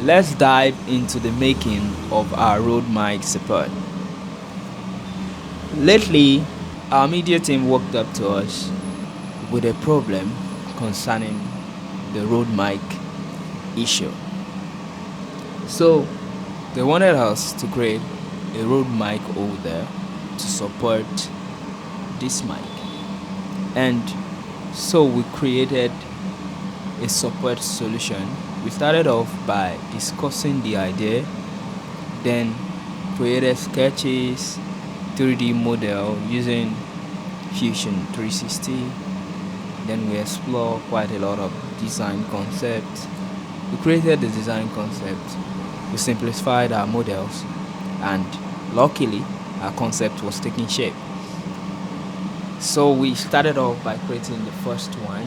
let's dive into the making of our road mic support. Lately, our media team walked up to us with a problem concerning the road mic issue. So, they wanted us to create a road mic holder to support this mic. And so we created a support solution. We started off by discussing the idea, then created sketches, 3D model using Fusion 360. Then we explore quite a lot of design concepts. We created the design concept. We simplified our models, and luckily, our concept was taking shape. So we started off by creating the first one,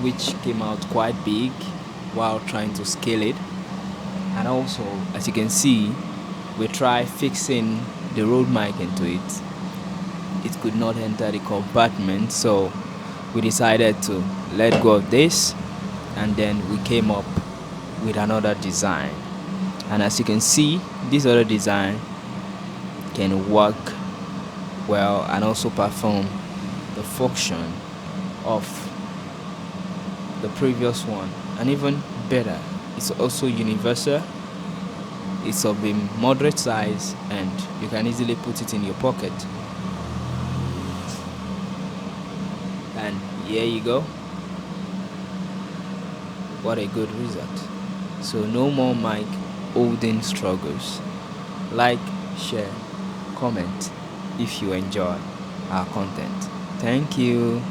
which came out quite big while trying to scale it. And also, as you can see, we tried fixing the road mic into it. It could not enter the compartment, so we decided to let go of this, and then we came up with another design. And as you can see, this other design can work well and also perform the function of the previous one, and even better. It's also universal. It's of a moderate size, and you can easily put it in your pocket. And here you go. What a good result. So no more mic holding struggles. Like, share, comment if you enjoy our content. Thank you.